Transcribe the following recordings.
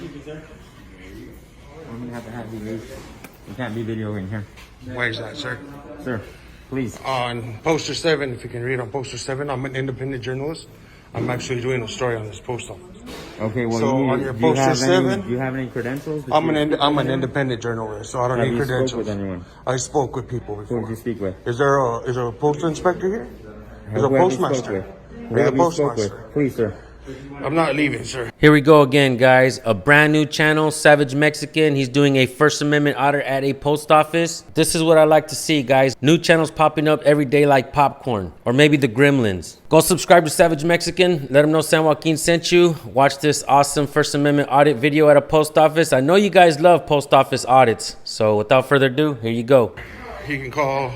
I'm gonna have to have you leave. You can't be videoing here. Why is that, sir? Sir, please. On poster 7, if you can read on poster 7, I'm an independent journalist. I'm actually doing a story on this post office. Okay, well, So on your poster 7, do you have any credentials? I'm an independent journalist, so I don't need credentials. Spoke with anyone? I spoke with people before. Who did you speak with? Is there a postal inspector here? There's a Who have you spoke postmaster. with? Who Be the have you spoke postmaster. with? Please, sir. I'm not leaving, sir. Here we go again, guys. A brand new channel, Savage Mexican. He's doing a First Amendment audit at a post office. This is what I like to see, guys. New channels popping up every day like popcorn. Or maybe the Gremlins. Go subscribe to Savage Mexican. Let him know San Joaquin sent you. Watch this awesome First Amendment audit video at a post office. I know you guys love post office audits. So without further ado, here you go. You can call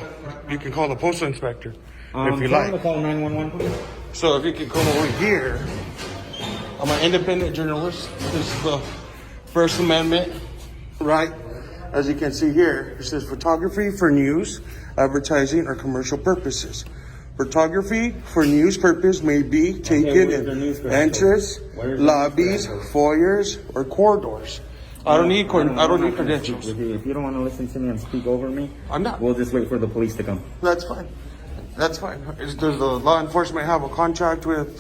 the postal inspector if you Tell like. him to call 911, please. So if you can come over here, I'm an independent journalist. This is the First Amendment, right? As you can see here, it says photography for news, advertising, or commercial purposes. Photography for news purpose may be taken in entrances, lobbies, foyers, or corridors. I don't need credentials. If you don't want to listen to me and speak over me, I'm not. We'll just wait for the police to come. That's fine. That's fine. Does the law enforcement have a contract with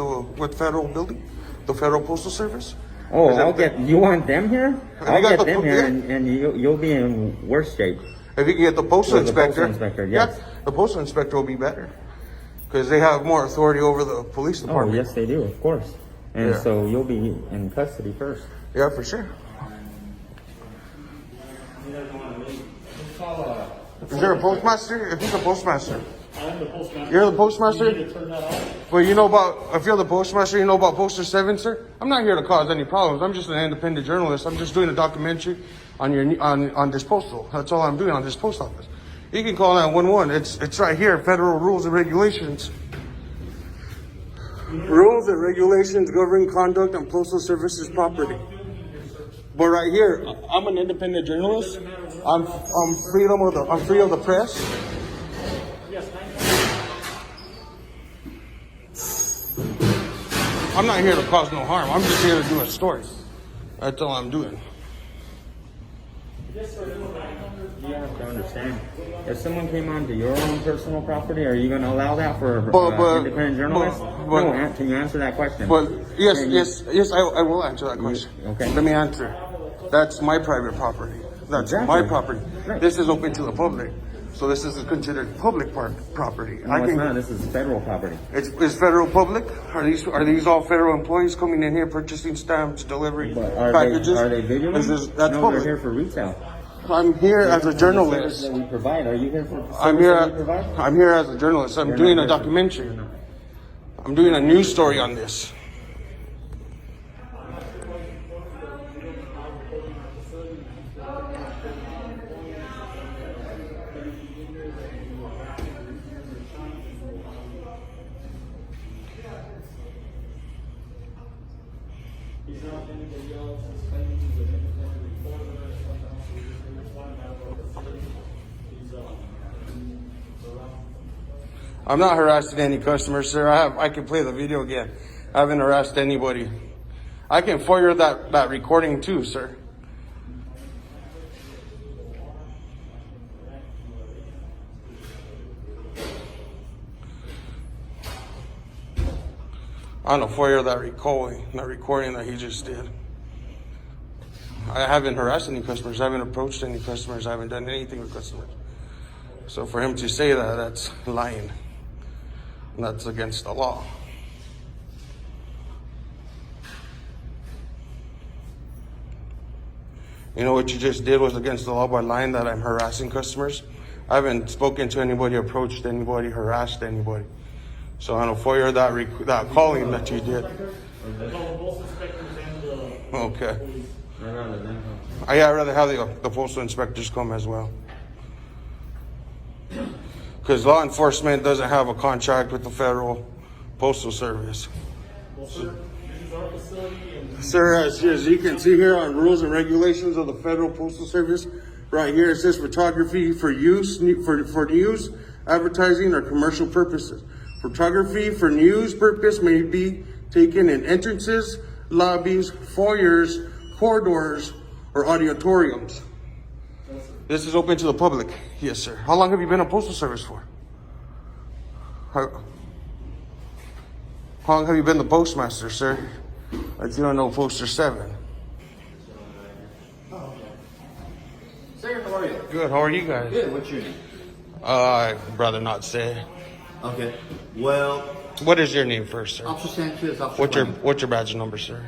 federal building, the Federal Postal Service? Oh, you want them here? I'll get them here, yeah. and you'll be in worse shape. If you can get the postal inspector, yes. yeah, the postal inspector will be better because they have more authority over the police department. Oh, yes, they do, of course. And Yeah. so you'll be in custody first. Yeah, for sure. Is there a postmaster? If he's a postmaster. I am the postmaster. You're the postmaster? You need to turn that off. Well, if you're the postmaster, you know about poster 7, sir? I'm not here to cause any problems. I'm just an independent journalist. I'm just doing a documentary on this postal. That's all I'm doing on this post office. You can call 911. It's right here, federal rules and regulations. Rules and regulations govern conduct on postal services property. But right here, I'm an independent journalist. I'm free of the press. I'm not here to cause no harm. I'm just here to do a story. That's all I'm doing. You have to understand. If someone came onto your own personal property, are you going to allow that for independent journalists? No, can you answer that question? But yes, I will answer that question. Okay. Let me answer. That's my private property. That's Exactly. my property. Right. This is open to the public. So this is considered public property. No, it's not. This is federal property. Is federal public? Are these all federal employees coming in here purchasing stamps, delivering But packages? Are they videoing? That's no, public. they're here for retail. I'm here as a journalist. That we provide. Are you here for? I'm here as a journalist. I'm doing a documentary. I'm doing a news story on this. I'm not harassing any customers, sir. I can play the video again. I haven't harassed anybody. I can FOIA that recording too, sir. I'm gonna FOIA that recording that he just did. I haven't harassed any customers. I haven't approached any customers. I haven't done anything with customers. So for him to say that, that's lying. And that's against the law. You know what you just did was against the law by lying that I'm harassing customers. I haven't spoken to anybody, approached anybody, harassed anybody. So I'm gonna FOIA that calling that you did. Okay. I'd rather have the postal inspectors come as well. Because law enforcement doesn't have a contract with the Federal Postal Service. Sir, as you can see here on rules and regulations of the Federal Postal Service, right here it says photography for news, advertising, or commercial purposes. Photography for news purpose may be taken in entrances, lobbies, foyers, corridors or auditoriums. This is open to the public. Yes, sir. How long have you been in postal service for? How long have you been the postmaster, sir? Like you don't know Poster 7. Sir, how are you? Good. How are you guys? Good. What's your name? I'd rather not say. Okay. Well, What is your name first, sir? Officer Sanchez, Officer What's your badge number, sir?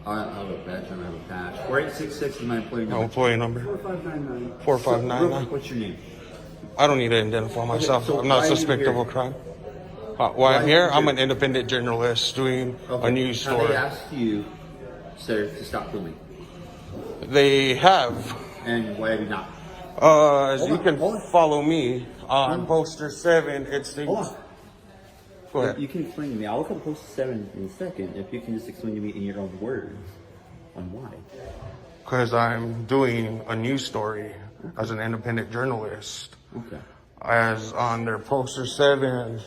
I have a badge. I have a patch. 4866 is my employee No number. employee number. 4599. 4599. What's your name? I don't need to identify myself. so I'm not why are you suspected of here? a crime. Why I'm here? I'm an independent journalist doing a news Have they story. asked you, sir, to stop filming? They have. And why have you not? As you on, can hold on. follow me on Poster 7, it states. Hold on. Go ahead. You can explain to me. I'll look up post 7 in a second. If you can just explain to me in your own words on why. Because I'm doing a news story as an independent journalist. Okay. As on their Poster 7,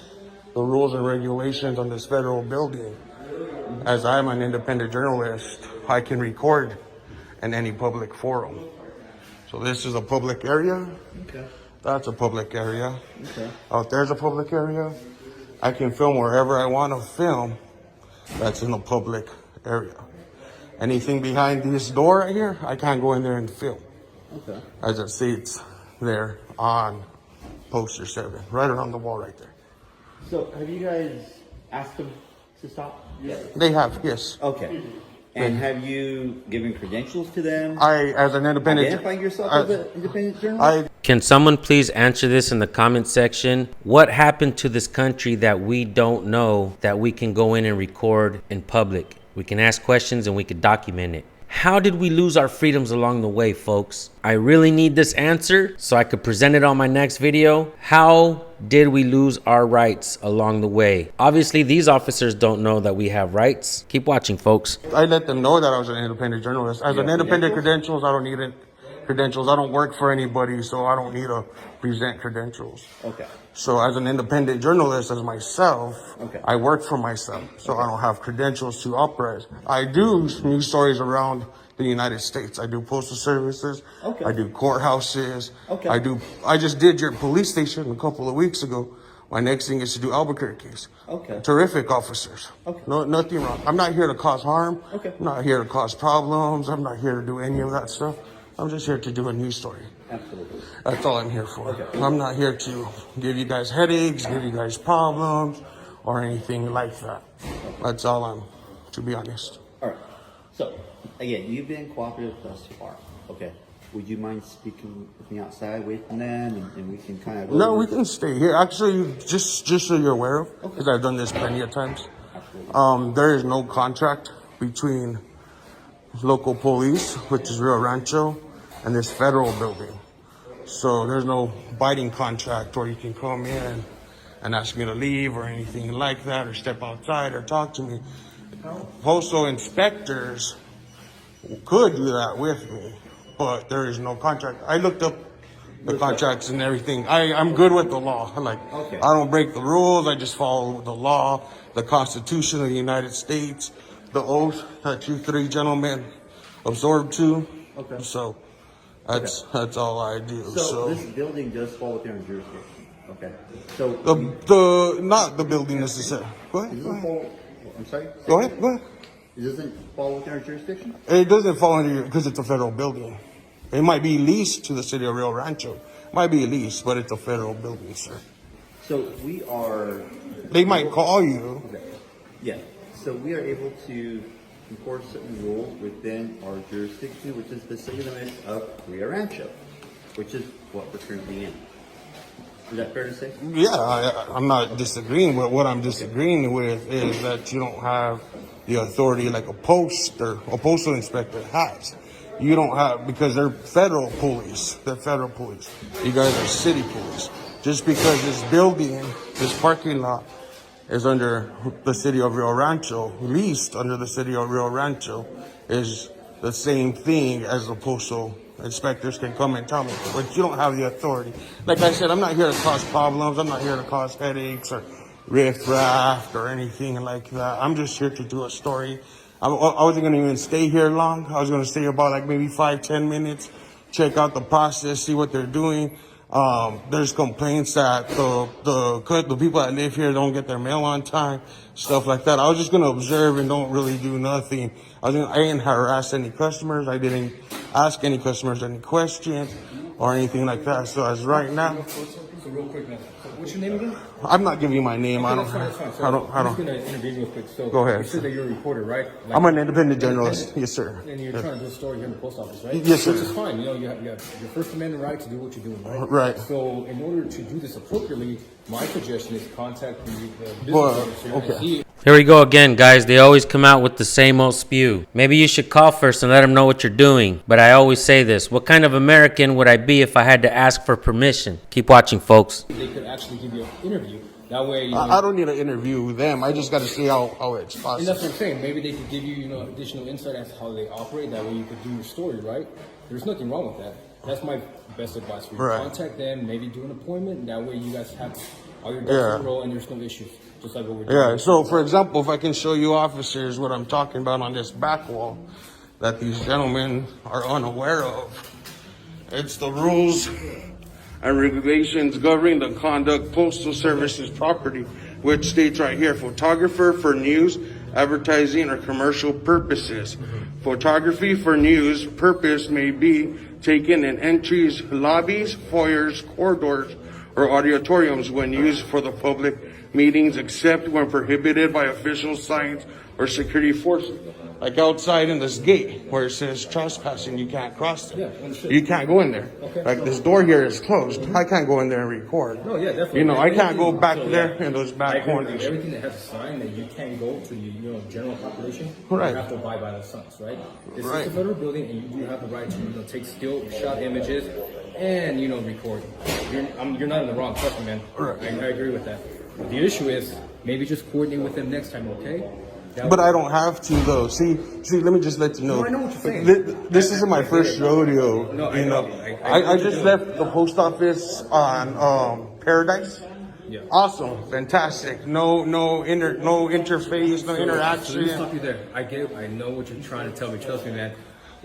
the rules and regulations on this federal building. As I'm an independent journalist, I can record in any public forum. So this is a public area. Okay. That's a public area. Okay. Out there's a public area. I can film wherever I want to film. That's in a public area. Anything behind this door right here, I can't go in there and film. Okay. As it states there on Poster 7, right around the wall right there. So, have you guys asked them to stop? Yes. They have, yes. Okay. And have you given credentials to them? I, as an independent, Identifying yourself as an independent journalist? Can someone please answer this in the comment section? What happened to this country that we don't know that we can go in and record in public? We can ask questions and we can document it. How did we lose our freedoms along the way, folks? I really need this answer so I could present it on my next video. How did we lose our rights along the way? Obviously, these officers don't know that we have rights. Keep watching, folks. I let them know that I was an independent journalist. As an independent credentials, I don't need it. Credentials. I don't work for anybody, so I don't need to present credentials. Okay. So as an independent journalist, as myself, Okay. I work for myself, so I don't have credentials to operate. I do news stories around the United States. I do postal services. Okay. I do courthouses. Okay. I just did your police station a couple of weeks ago. My next thing is to do Albuquerque's. Okay. Terrific officers. Okay. No, nothing wrong. I'm not here to cause harm. Okay. I'm not here to cause problems. I'm not here to do any of that stuff. I'm just here to do a news story. Absolutely. That's all I'm here for. Okay. I'm not here to give you guys headaches, give you guys problems, or anything like that. That's all I'm, to be honest. All right. So, again, you've been cooperative thus far. Okay. Would you mind speaking with me outside, wait from them, and we can kind of go No, over we this? can stay here. Actually, just so you're aware of, because I've done this plenty of times. Absolutely. There is no contract between local police, which is Rio Rancho, and this federal building. So there's no binding contract where you can come in and ask me to leave or anything like that, or step outside or talk to me. Postal inspectors could do that with me, but there is no contract. I looked up the contracts and everything. I'm good with the law. Okay. I don't break the rules. I just follow the law, the Constitution of the United States, the oath that you three gentlemen absorbed to. Okay. So that's all I do. So, this building does fall within our jurisdiction. Okay. So, the not the building necessarily. Go it ahead. Go doesn't ahead. fall, I'm sorry? Go ahead. Go ahead. It doesn't fall within our jurisdiction? It doesn't fall under your, because it's a federal building. It might be leased to the city of Rio Rancho. Might be leased, but it's a federal building, sir. So, we are... They might call you. Okay. Yeah. So, we are able to enforce certain rules within our jurisdiction, which is the city limits of Rio Rancho, which is what we're currently in. Is that fair to say? Yeah, I'm not disagreeing, but what I'm disagreeing with is that you don't have the authority like a postal inspector has. You don't have, because they're federal police. They're federal police. You guys are city police. Just because this building, this parking lot, is under the city of Rio Rancho, leased under the city of Rio Rancho, is the same thing as the postal inspectors can come and tell me. But you don't have the authority. Like I said, I'm not here to cause problems. I'm not here to cause headaches or riffraff or anything like that. I'm just here to do a story I wasn't gonna even stay here long. I was gonna stay about like maybe 5-10 minutes, check out the process, see what they're doing. There's complaints that the people that live here don't get their mail on time, stuff like that. I was just gonna observe and don't really do nothing. I didn't harass any customers. I didn't ask any customers any questions or anything like that. So as right now, So real quick, man. So what's your name again? I'm not giving you my name. Okay, that's fine. So I I'm just don't. gonna intervene real quick. So Go ahead. You said that you're a reporter, right? Like, I'm an independent journalist. Yes, sir. and you're trying to do a story here in the post office, right? Yes, sir. Which is fine. You know, you have your First Amendment right to do what you're doing, right? Right. So in order to do this appropriately, my suggestion is contact the business Well, officer okay. and see. Here we go again, guys. They always come out with the same old spew. Maybe you should call first and let them know what you're doing. But I always say this: what kind of American would I be if I had to ask for permission? Keep watching, folks. They could actually give you an interview. That way, you know, I don't need to interview them. I just got to see how it's and that's possible. what I'm saying. Maybe they could give you, additional insight as to how they operate. That way, you could do your story, right? There's nothing wrong with that. That's my best advice for you. Right. Contact them. Maybe do an appointment. And that way, you guys have all your ducks Yeah. in a row, and there's no issues. Just like what we're doing. Yeah. So, for example, if I can show you officers what I'm talking about on this back wall that these gentlemen are unaware of, it's the rules and regulations governing the conduct postal services property, which states right here: photographer for news, advertising, or commercial purposes. Photography for news purpose may be taken in entries, lobbies, foyers, corridors, or auditoriums when used for the public meetings, except when prohibited by official signs or security forces. Like outside in this gate where it says trespassing, you can't cross there. Yeah, understood. You can't go in there. Okay. Like this door here is closed. I can't go in there and record. No, yeah, definitely. You know, I can't go back So, there yeah. in those I back agree with you. corners. Everything that has a sign that you can't go to the general population, Right. you have to abide by those signs, right? This Right. is a federal building, and you do have the right to take still shot images and record. You're not in the wrong, trust me, man. Right. I agree with that. But the issue is maybe just coordinate with them next time, okay? But I don't have to though. See, let me just let you know. No, I know what you're saying. This isn't my first rodeo. No, I you know. know. I know I what just you're left the post office on Paradise. Yeah. Awesome, fantastic. No interface, no So let me interaction. stop you there. I know what you're trying to tell me. Trust me, man.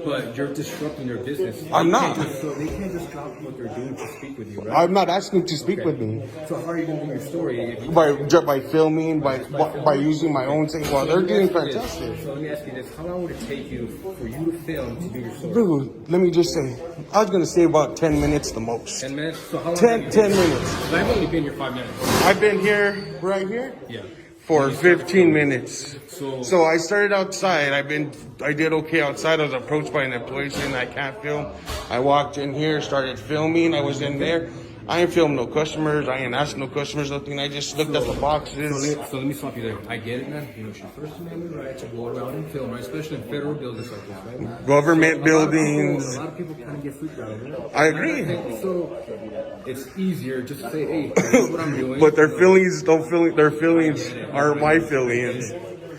But you're disrupting their business. I'm not. So they can't just drop what they're doing to speak with you, right? I'm not asking to speak with me. So how are you going to do your story if you By filming, by using my own thing. Well, they're doing fantastic. So let me ask you this: how long would it take you for you to film to do your story? Dude, let me just say, I was gonna say about 10 minutes the most. 10 minutes. So how long? 10 have you been here? minutes. 'Cause I've only been here 5 minutes. I've been here, right here, Yeah. for 15 minutes. So- So I started outside. I did okay outside. I was approached by an employee saying I can't film. I walked in here, started filming. I was in there. I ain't filmed no customers. I ain't asked no customers nothing. I just looked at the boxes. So let me stop you there. I get it, man. It's your First Amendment right to go around and film, right? Especially in federal buildings like this, right? Government buildings. A lot of people kind of get freaked out over it. I agree. So it's easier just to say, hey, this is what I'm doing. But their feelings their feelings are my feelings.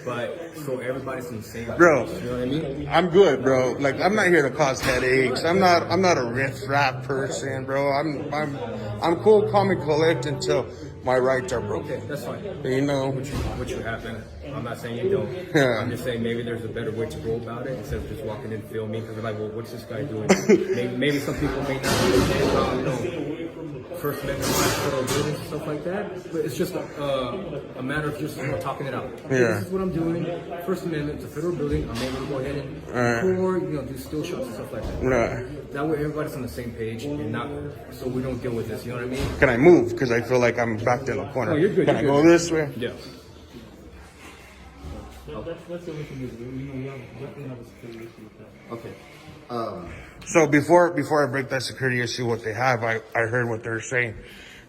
But so everybody's in the same Bro. place, you know what I mean? I'm good, bro. Like I'm not here to cause headaches. I'm not a riff-raff person, bro. I'm cool, calm, and collect until my rights are broken. Okay, that's fine. You know? What you have, man. I'm not saying you don't. Yeah. I'm just saying maybe there's a better way to go about it instead of just walking in filming because they're like, well, what's this guy doing? maybe some people may not understand about, First Amendment rights, federal buildings, and stuff like that. But it's just a matter of just talking it out. Okay, Yeah. This is what I'm doing. First Amendment, it's a federal building. I'm able to go ahead and record, do still shots and stuff like that. Right. That way everybody's on the same page and not so we don't deal with this. You know what I mean? Can I move? Because I feel like I'm backed in the corner. No, you're good, Can you're I go good. this way? Yeah. That's the only thing is we definitely have a security issue with that. Okay. So before I break that security issue, what they have, I heard what they're saying.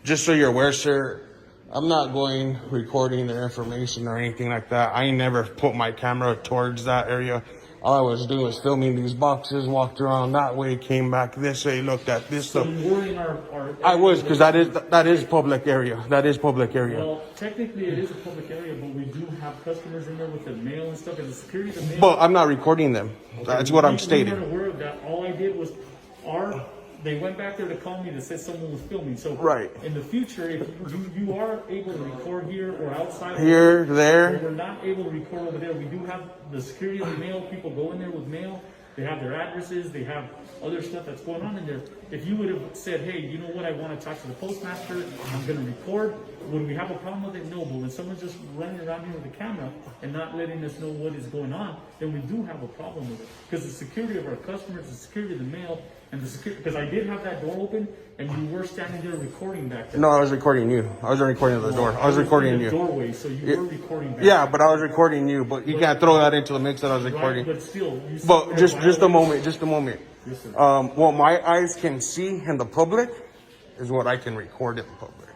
Just so you're aware, sir, I'm not going recording their information or anything like that. I ain't never put my camera towards that area. All I was doing was filming these boxes, walked around that way, came back this way, looked at this stuff. You were in our I was, because that is public area. That is public area. well, technically it is a public area, but we do have customers in there with the mail and stuff, and the security of the mail. But I'm not recording them. That's what I'm We stating. weren't aware of that. All I did was our they went back there to call me to say someone was filming. So Right. in the future, if you are able to record here or outside, Here, or there. we're not able to record over there, we do have the security of the mail. People go in there with mail. They have their addresses. They have other stuff that's going on in there. If you would have said, hey, you know what, I want to talk to the postmaster, I'm going to record, would we have a problem with it? No, but when someone's just running around here with a camera and not letting us know what is going on, then we do have a problem with it. Because the security of our customers, the security of the mail, and the security, because I did have that door open, and you were standing there recording back there. No, I was recording you. I wasn't recording the door. I was recording in the you. doorway, so you were recording back Yeah, but I was recording you. But you can't throw that into the mix that I was there. recording. Right, but still, you But just a moment, just a moment. Yes, sir. What my eyes can see in the public is what I can record in the public.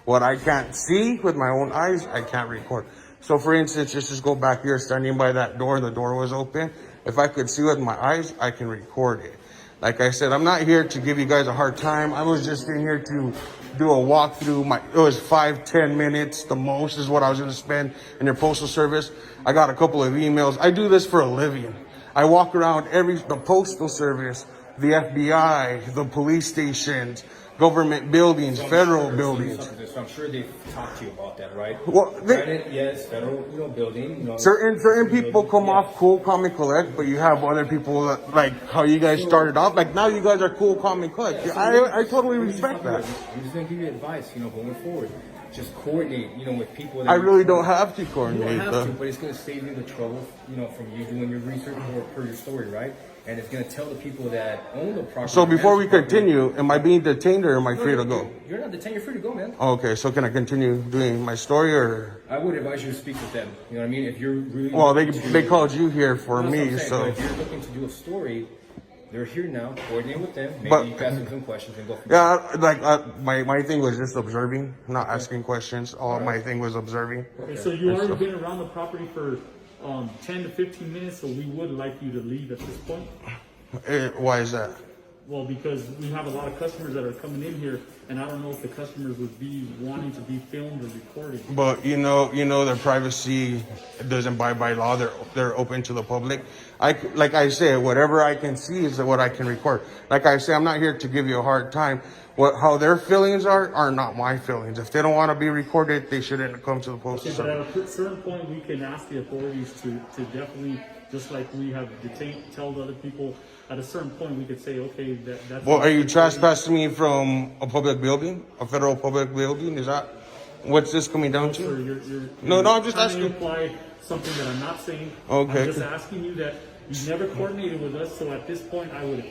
What I can't see with my own eyes, I can't record. So for instance, just go back here, standing by that door, the door was open. If I could see with my eyes, I can record it. Like I said, I'm not here to give you guys a hard time. I was just in here to do a walkthrough. It was 5-10 minutes, the most is what I was going to spend in your postal service. I got a couple of emails. I do this for a living. I walk around the postal service, the FBI, the police stations, government buildings, federal buildings. So I'm sure they've talked to you about that, right? Well, Yes, federal, building. Certain people come off cool, calm, and collect, but you have other people that, like how you guys started off. Like now, you guys are cool, calm, and collect. I totally respect that. I'm just gonna give you advice, going forward. Just coordinate, with people. That I really don't have to You don't coordinate. have to, but it's gonna save you the trouble, from you doing your research or per your story, right? And it's gonna tell the people that own the property. So before we continue, am I being detained or am I free to go? You're not detained. You're free to go, man. Okay, so can I continue doing my story or? I would advise you to speak with them. You know what I mean? If you're really Well, looking to- they called you here for That's what me, I'm saying, so. but if you're looking to do a story, they're here now. Coordinate with them. Maybe But- you can ask them some questions and go from there. Yeah, my thing was just observing, not asking questions. All my thing was observing. Okay, so you already been around the property for 10 to 15 minutes, so we would like you to leave at this point. Why is that? Well, because we have a lot of customers that are coming in here, and I don't know if the customers would be wanting to be filmed or recorded. But you know, their privacy doesn't abide by law. They're open to the public. Like I say, whatever I can see is what I can record. Like I say, I'm not here to give you a hard time. How their feelings are not my feelings. If they don't want to be recorded, they shouldn't come to the postal Okay, but service. at a certain point, we can ask the authorities to definitely, just like we have tell other people, at a certain point, we could say, okay, that's... Well, are you trespassing me from a public building, a federal public building? Is that what's this coming down Sir, to? you're No, I'm just trying to asking. imply something that I'm not saying. Okay. I'm just asking you that you never coordinated with us, so at this point, I would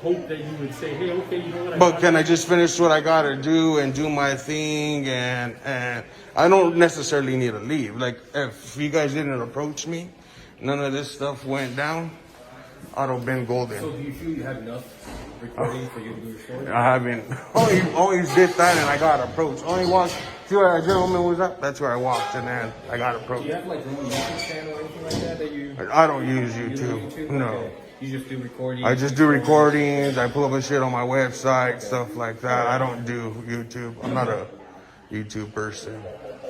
hope that you would say, hey, okay, you know what? But can I just finish what I gotta do and do my thing? And I don't necessarily need to leave. Like if you guys didn't approach me, none of this stuff went down, I'd have been golden. So do you feel you have enough recording for you to do your story? I haven't. Only did that and I got approached. Only walked. See where a gentleman was at? That's where I walked and then I got Do approached. you have like your own YouTube channel or anything like that you? I don't use You YouTube. do YouTube? No. Okay. You just do recording. I just do recordings. I pull up a shit on my website, stuff like that. I don't do YouTube. I'm not a YouTube person.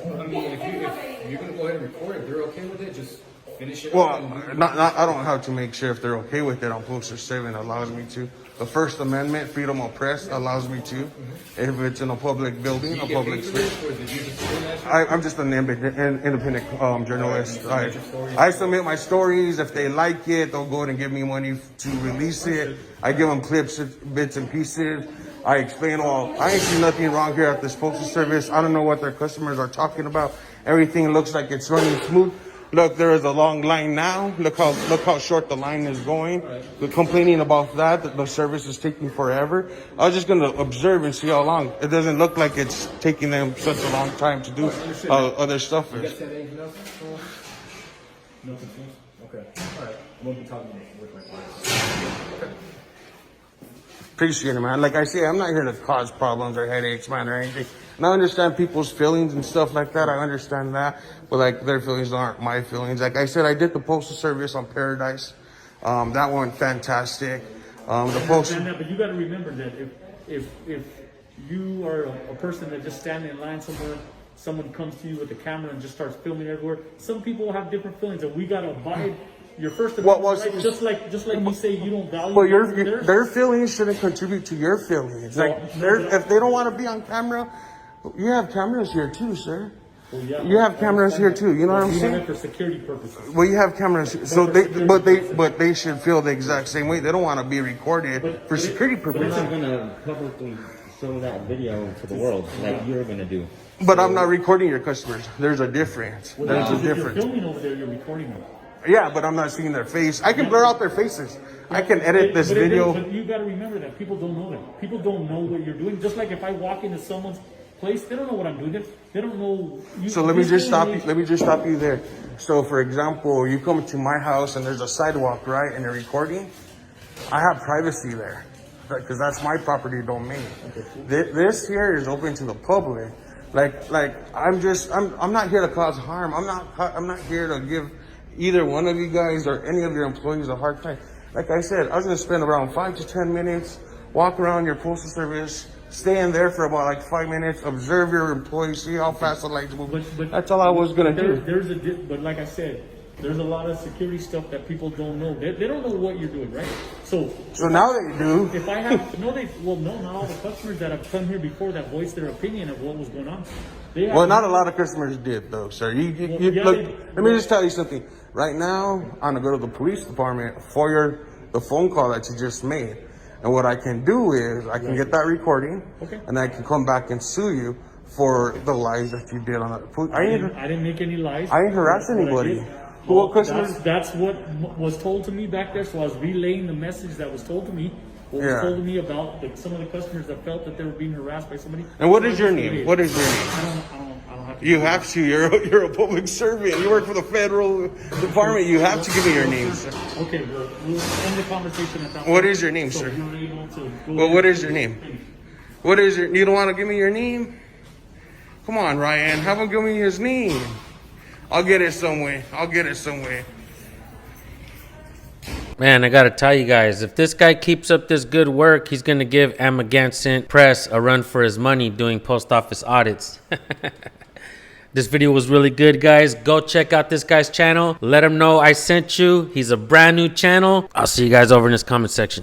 I mean, if you're gonna go ahead and record it, they're okay with it. Just finish it. Well, up and- not. I don't have to make sure if they're okay with it. On Poster 7 allows me to. The First Amendment, freedom of press, allows me to. If it's in a public building, Do a you get public paid for space. this, or is it you just doing that shit? I'm just an independent journalist. I submit my stories. If they like it, they'll go ahead and give me money to release it. I give them clips, bits and pieces. I explain I ain't see nothing wrong here at this postal service. I don't know what their customers are talking about. Everything looks like it's running smooth. Look, there is a long line now. Look how short the line is going. They're complaining about that the service is taking forever. I was just gonna observe and see how long. It doesn't look like it's taking them such a long time to do other stuff. You guys have anything else? Nothing else? Okay. All right. I won't be talking with my clients. Okay. Appreciate it, man. Like I say, I'm not here to cause problems or headaches, man, or anything. And I understand people's feelings and stuff like that. I understand that. But like their feelings aren't my feelings. Like I said, I did the postal service on Paradise. That went fantastic. The postal. But you got to remember that if you are a person that just standing in line somewhere, someone comes to you with a camera and just starts filming everywhere. Some people have different feelings, and we got to abide. your First What Amendment was- rights, just like you say you don't value But theirs. their feelings shouldn't contribute to your feelings. Like, if they don't want to be on camera, you have cameras here too, sir. Well, yeah, You have cameras here too. You know what I'm we have saying? it for security purposes. Well, you have cameras, so but they should feel the exact same way. They don't want to be recorded for security They're purposes. not gonna publicly show that video to the world like you're gonna do. But I'm not recording your customers. There's a difference. There's a If you're difference. filming over there, you're recording them. Yeah, but I'm not seeing their face. I can blur out their faces. I can edit this video. But you got to remember that people don't know that. People don't know what you're doing. Just like if I walk into someone's place, they don't know what I'm doing. They don't know. So let me just stop you. Let me just stop you there. So, for example, you come to my house and there's a sidewalk, right, and you're recording. I have privacy there because that's my property domain. This here is open to the public. Like I'm not here to cause harm. I'm not here to give either one of you guys or any of your employees a hard time. Like I said, I was gonna spend around 5 to 10 minutes, walk around your postal service, stay in there for about like 5 minutes, observe your employees, see how fast the lights move. But That's all I was gonna do. But like I said, there's a lot of security stuff that people don't know. They don't know what you're doing, right? So now they do. if I have no, not all the customers that have come here before that voiced their opinion of what was going on. They have, Well, not a lot of customers did though, sir. Look, let me just tell you something. Right now, I'm gonna go to the police department for the phone call that you just made. And what I can do is I can get that recording, and I can come back and sue you for the lies that you did on that. I didn't make any lies. I ain't harass What I anybody. did- What customers? That's what was told to me back there. So I was relaying the message that was told to me. What was Yeah. told to me about some of the customers that felt that they were being harassed by somebody. And what So is I your just name? relayed. What is your name? I don't have to. You have to. You're a public servant. You work for the federal department. You have to give me your name, sir. Okay, we'll end the conversation at that What point. is your name, So sir? you're able to go Well, ahead what and is your name? finish. What is your? You don't want to give me your name? Come on, Ryan. Have him give me his name. I'll get it some way. Man, I gotta tell you guys, if this guy keeps up this good work, he's gonna give Amagansett Press a run for his money doing post office audits. This video was really good, guys. Go check out this guy's channel. Let him know I sent you. He's a brand new channel. I'll see you guys over in this comment section.